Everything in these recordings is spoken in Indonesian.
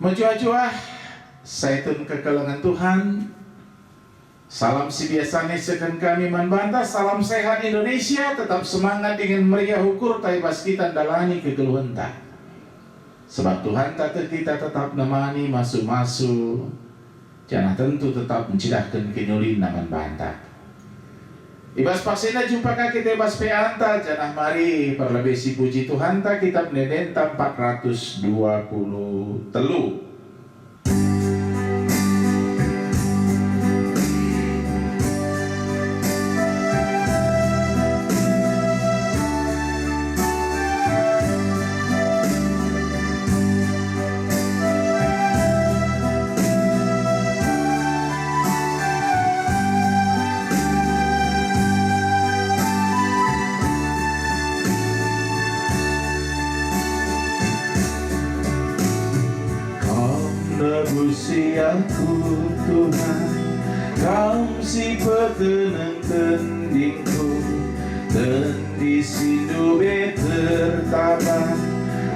Menjuah-juah, saitun kekelengan Tuhan. Salam si biasanya sekan kami membantah. Salam sehat Indonesia. Tetap semangat dengan meriah ukur taibas kita dalani kegeluhan tak. Sebab Tuhan tak kita tetap nemani masuk-masuk. Jangan tentu tetap mencidahkan kenyulin naman bantah. Ibas paksina jumpa kita ibas peanta. Janah mari perlebih si puji Tuhan tak kitab Nedenta 423. Nebusi aku Tuhan, Kau si petenang tendingku, tendi sindu tertabah,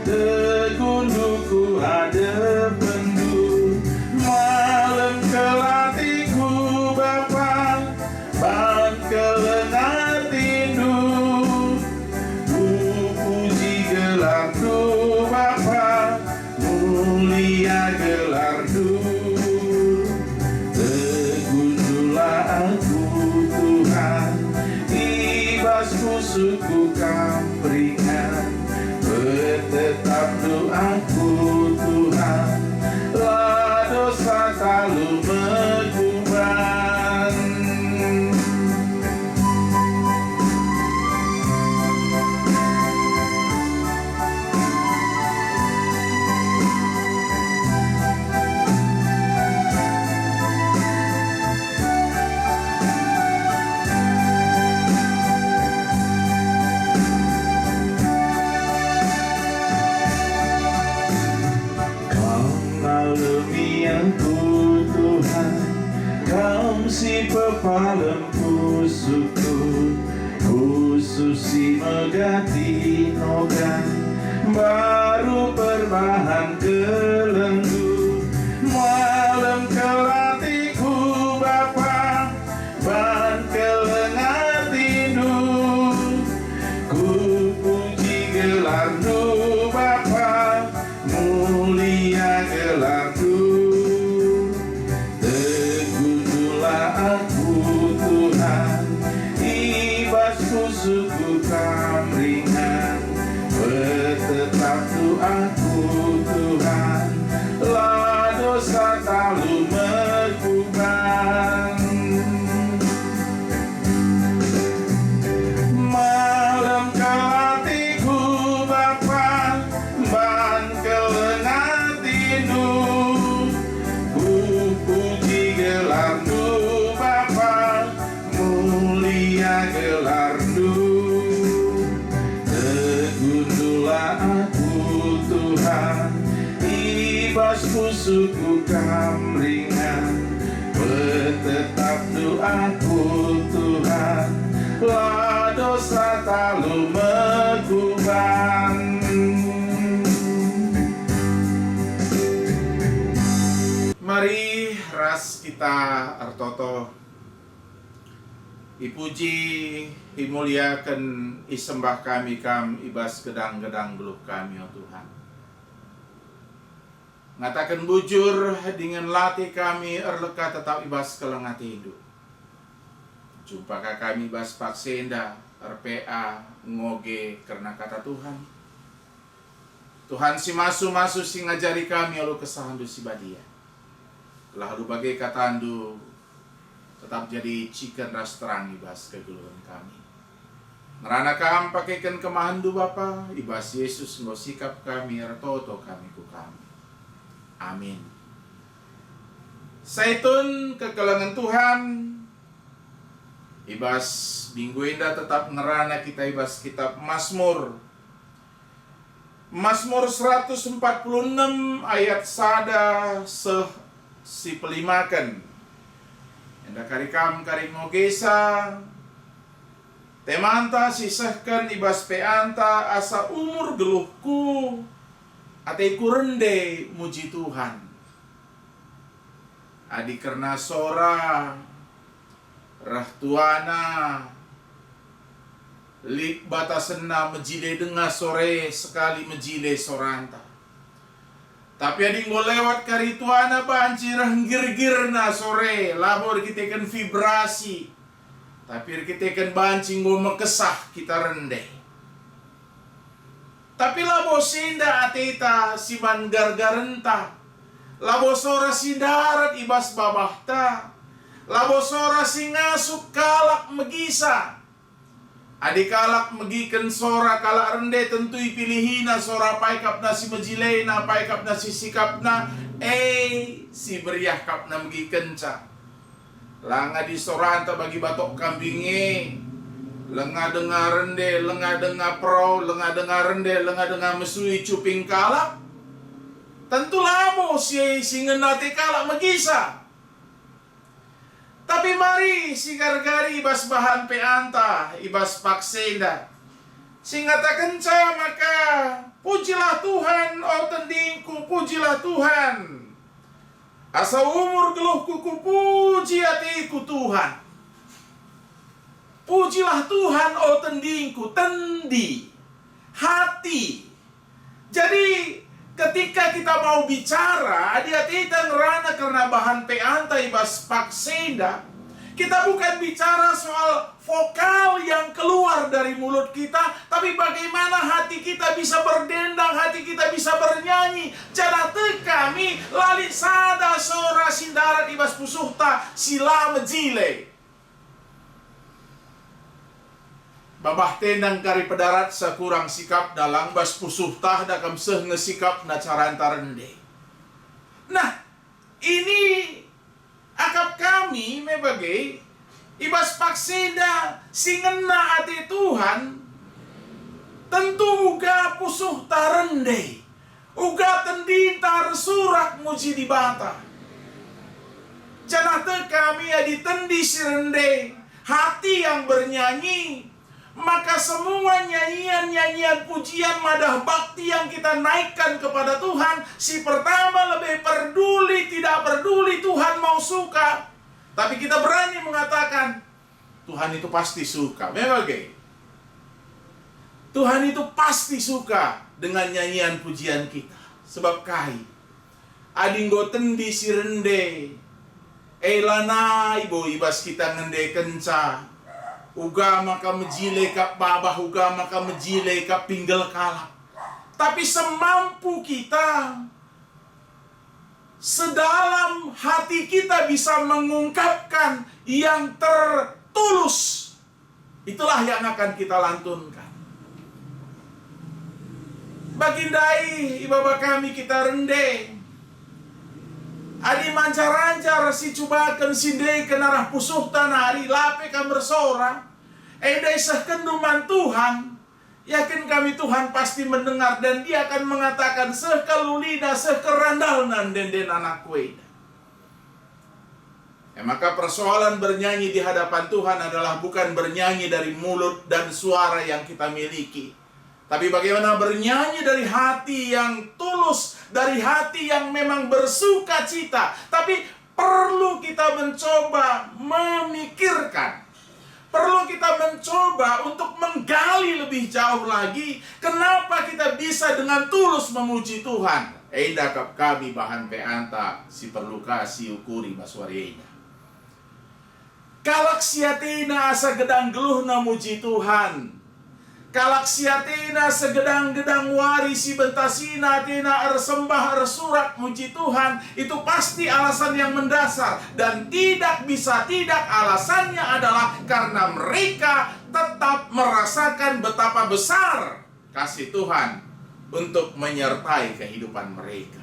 tegunduku ada pendu, malam kelatiku Bapa, ban kelengar tindu, puji gelarmu Bapa, mulia gelarmu. Tegundulah aku Tuhan, ibas musuhku kampringan, bertetap doaku Tuhan, lah dosa selalu mengubah. Kau si pepalemku suku, khusus si megati nogan, baru perbahan kelenggu, malam kelatiku Bapa, ban kelengar tindu, ku puji gelarmu Bapa, mulia gelarmu. Aku Tuhan, ibas musuhku kamringan, bertetap doaku Tuhan, lah dosa selalu mengubah. Malam kelatiku Bapa, ban kelengar tindu, ku puji gelarmu gelarmu. Tegundulah aku Tuhan, ibas musuhku kamringan, bertetap doaku Tuhan, lah dosa selalu mengubah. Mari ras kita artoto ipuji, imuliakan, isembah kami ibas gedang-gedang beluk kami, oh Tuhan. Ngatakan bujur dengan latih kami erleka tetap ibas kelengati hidup. Jumpakah kami ibas paksenda, RPA, ngoge karena kata Tuhan. Tuhan si masu-masu si ngajari kami lalu kesahandu si badia. Lalu bagai katandu tetap jadi cikan ras terang ibas kegeluhan kami. Ngerana kam pakaikan kemahandu Bapa, ibas Yesus ngo sikap kami ertoto kami ku kami. Amin. Saitun kekelengan Tuhan, ibas minggu indah tetap ngerana kita ibas kitab Mazmur. Mazmur 146 ayat sada si pelimakan. Enda karikam karing ngogesa, temanta sisahkan ibas peanta asa umur geluhku, Ate kurende muji Tuhan. Adi karena sora rah tuana lik batasena mejile dengar sore sekali mejile soranta. Tapi adi ngolewat kari tuana banci rah gir-girna sore labor kita kan vibrasi. Tapi kita kan banci ngomekesah kita rendeh. Tapi labo sinda atita si gargarenta. Labo sora si darat ibas babahta. Labo sora si ngasuk kalak megisa. Adik kalak megiken sora kalak rende tentui pilihina sora paikapna si mejilena paikapna si sikapna. Si beriah kapna megiken ca. Langa di soranta bagi batok kambinge. Lenga dengar rende, lenga dengar pro, lenga dengar rende, lenga dengar mesui cuping kalak. Tentu lamo si ngenate kalak megisa. Tapi mari si gargari ibas bahan peanta, ibas paksenda. Singata kenca maka pujilah Tuhan, oh tendingku, pujilah Tuhan. Asa umur geluhku ku puji hatiku Tuhan. Pujilah Tuhan, oh tendingku, tendi, hati. Jadi ketika kita mau bicara, dia tidak ngerana karena bahan peanta ibas paksenda. Kita bukan bicara soal vokal yang keluar dari mulut kita, tapi bagaimana hati kita bisa berdendang, hati kita bisa bernyanyi. Jana kami lali sada sora sindarat ibas pusuhta sila mejile. Babah tendang kari pedarat sakurang sikap dalang bas pusuh tah dakam seh ngesikap na caranta rende. Nah, ini akap kami mebagai ibas pakseda singena ati Tuhan tentu uga pusuh ta rende. Uga tendi tar surak muji di bata. Janate kami adi tendi si rende, hati yang bernyanyi. Maka semua nyanyian-nyanyian pujian madah bakti yang kita naikkan kepada Tuhan, si pertama lebih peduli, tidak peduli Tuhan mau suka. Tapi kita berani mengatakan, Tuhan itu pasti suka. Memang Tuhan itu pasti suka dengan nyanyian pujian kita. Sebab kai, adinggo tendi si rende, elana ibu ibas kita ngende kenca. Uga maka mejile kap babah, uga maka mejile kap pinggel kalap. Tapi semampu kita, sedalam hati kita bisa mengungkapkan yang tertulus. Itulah yang akan kita lantunkan. Bagindai ibaba kami kita rende. Adi mancar-ancar si cubakan sindai kenarah pusuh tanari lape kam bersora. Edai sekenduman Tuhan. Yakin kami Tuhan pasti mendengar dan dia akan mengatakan sekalulina sekerandalnan denden anak kueda. Maka persoalan bernyanyi di hadapan Tuhan adalah bukan bernyanyi dari mulut dan suara yang kita miliki. Tapi bagaimana bernyanyi dari hati yang tulus, dari hati yang memang bersuka cita. Tapi perlu kita mencoba memikirkan. Perlu kita mencoba untuk menggali lebih jauh lagi. Kenapa kita bisa dengan tulus memuji Tuhan? Dakap kami bahan peanta, si perlu kasih ukuri baswarinya. Kalak siatina asa gedang geluh na muji Tuhan. Kalak siatina segedang-gedang wari si bentasina tina ersembah ersurat muji Tuhan. Itu pasti alasan yang mendasar. Dan tidak bisa tidak alasannya adalah karena mereka tetap merasakan betapa besar kasih Tuhan untuk menyertai kehidupan mereka.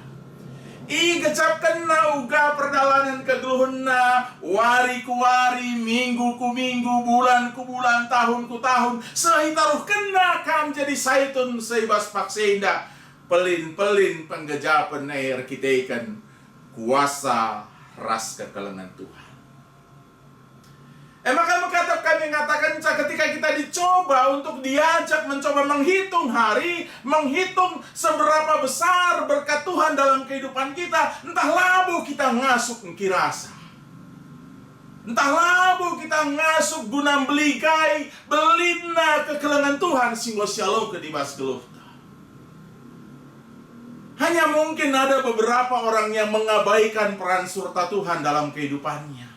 Gecapkan na uga perdalanan kegeluhna, wari ku wari, minggu ku minggu, bulan ku bulan, tahun ku tahun, sehitaruh kena kam jadi saitun seibas paksenda, pelin-pelin penggejapan air kitaikan kuasa ras kekelengan Tuhan. Maka kami mengatakan ketika kita dicoba untuk diajak mencoba menghitung hari, menghitung seberapa besar berkat Tuhan dalam kehidupan kita, entah labu kita ngasup ngkirasa. Entah labu kita ngasup guna beligai, belina kekelengan Tuhan singgo sialo ke dibas geluh. Hanya mungkin ada beberapa orang yang mengabaikan peran serta Tuhan dalam kehidupannya.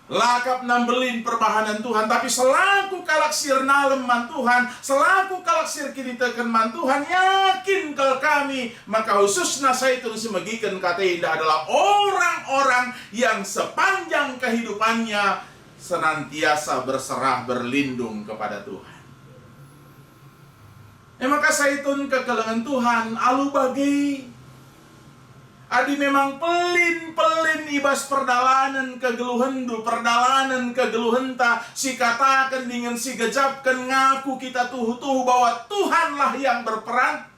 Lakap nambelin perbahanan Tuhan, tapi selaku kalaksir naleman Tuhan, selaku kalaksir kini teken man Tuhan, yakin kalau kami, maka khususnya saya itu semegikan kata indah adalah orang-orang yang sepanjang kehidupannya senantiasa berserah berlindung kepada Tuhan. Maka saya tun kekelengan Tuhan, alu bagi adi memang pelin ibas perdalanan kegeluhendu, perdalanan kegeluhenta, si katakan dengan si gejapkan ngaku kita tuhu-tuhu bahwa Tuhanlah yang berperan.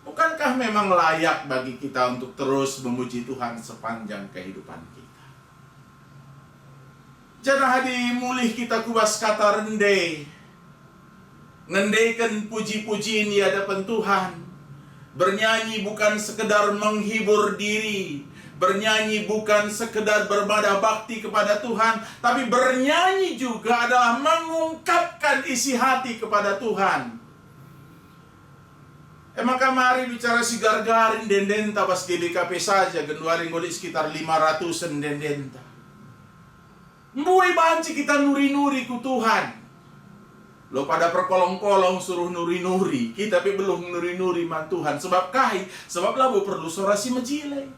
Bukankah memang layak bagi kita untuk terus memuji Tuhan sepanjang kehidupan kita? Jangan hadi mulih kita kubas kata rende, ngendekan puji-pujiin di hadapan Tuhan. Bernyanyi bukan sekedar menghibur diri, bernyanyi bukan sekedar beribadah bakti kepada Tuhan, tapi bernyanyi juga adalah mengungkapkan isi hati kepada Tuhan. Maka mari bicara si gargarin dendenta pas GBKP saja, genduaring godik sekitar 500-an dendenta. Mbuai banci kita nuri-nuri ku Tuhan. Lo pada perkolong-kolong suruh nuri-nuri, kita tapi belum nuri-nuri man Tuhan. Sebab sebab labu perlu suara si mejile,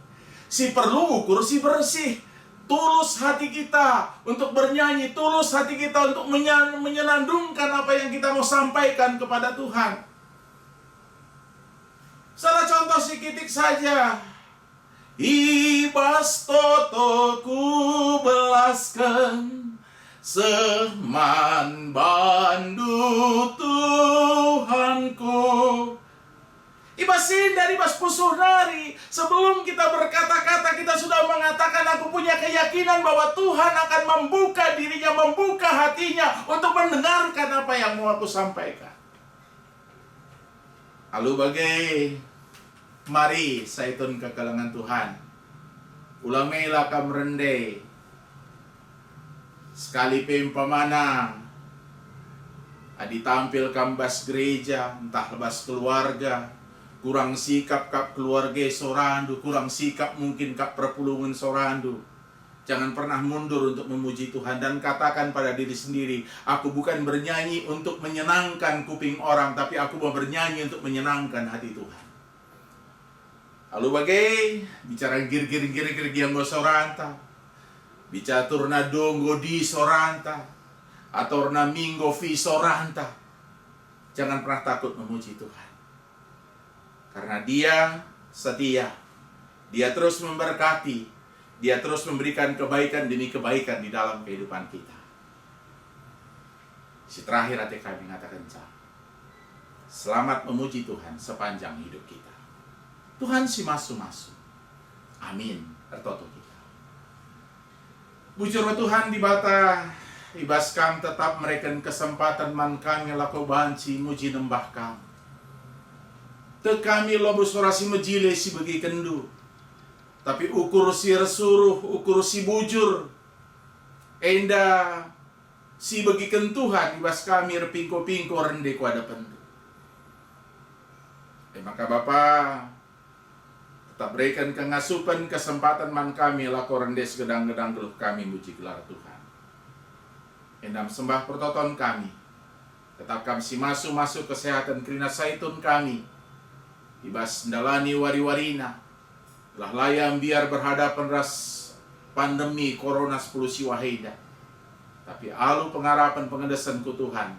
si perlu ukur si bersih. Tulus hati kita untuk bernyanyi, tulus hati kita untuk menyenandungkan apa yang kita mau sampaikan kepada Tuhan. Salah contoh sikitik saja. Ibas totoku belaskan, seman bandu Tuhanku. Ibasin dari bas pusuh nari. Sebelum kita berkata-kata, kita sudah mengatakan aku punya keyakinan bahwa Tuhan akan membuka dirinya, membuka hatinya untuk mendengarkan apa yang mau aku sampaikan. Lalu mari saya tun kekelengan Tuhan. Ulamela kam rende. Sekali pempamana adi tampil kambas gereja, entah lebas keluarga, kurang sikap kap keluarga sorandu, kurang sikap mungkin kap perpulungan sorandu. Jangan pernah mundur untuk memuji Tuhan dan katakan pada diri sendiri, aku bukan bernyanyi untuk menyenangkan kuping orang, tapi aku mau bernyanyi untuk menyenangkan hati Tuhan. Lalu bicara gir-gir yang soranta, bicara turna dongo di soranta, atau na minggo vi soranta. Jangan pernah takut memuji Tuhan, karena Dia setia. Dia terus memberkati, Dia terus memberikan kebaikan demi kebaikan di dalam kehidupan kita. Si terakhir hati kami mengatakan, selamat memuji Tuhan sepanjang hidup kita. Tuhan si masu-masu. Amin. Ertoto kita. Bujur Tuhan di bata ibas kam tetap mereken kesempatan man kami lako banci muji nembah kam. Te kami lobu surasi mejile si bagi kendu. Tapi ukur si resuruh, ukur si bujur. Enda si bagi Tuhan ibas kami repingko-pingko rende ku hadapan. Maka Bapa tetap berikan kengasupan kesempatan man kami lako rendes gedang-gedang geluh kami muji gelar Tuhan. Endam sembah pertoton kami. Tetap kami si masuk kesehatan kerina saitun kami. Ibas ndalani wari-warina. Telah layam biar berhadapan ras pandemi corona 10 siwahida. Tapi alu pengarapan pengedesan ku Tuhan.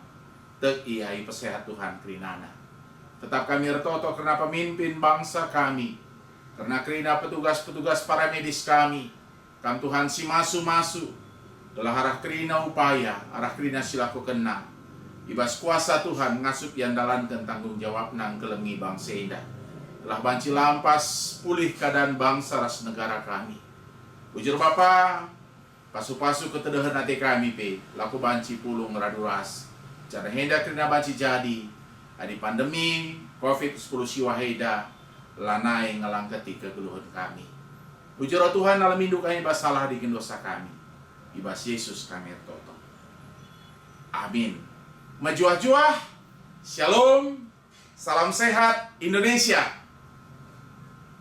Tek iai pesehat Tuhan kerinana. Tetap kami retoto karena pemimpin bangsa kami. Karena kerina petugas-petugas para medis kami. Kan Tuhan si masu-masu. Telah arah kerina upaya, arah kerina silaku kena. Ibas kuasa Tuhan ngasup yang dalankan tanggung jawab nang kelengi bangsa indah. Telah banci lampas pulih keadaan bangsa ras negara kami. Bujur Bapa, Pasu-pasu ketedahan hati kami pe, laku banci pulung raduras. Cara hendak kena banci jadi, adi pandemi COVID-19 siwa heda, lanai ngelangketi kegeluhan kami. Ujur Tuhan dalam induk kami bas salah di dosa kami. Ibas Yesus kami toto. Amin. Majuah-juah. Shalom. Salam sehat Indonesia.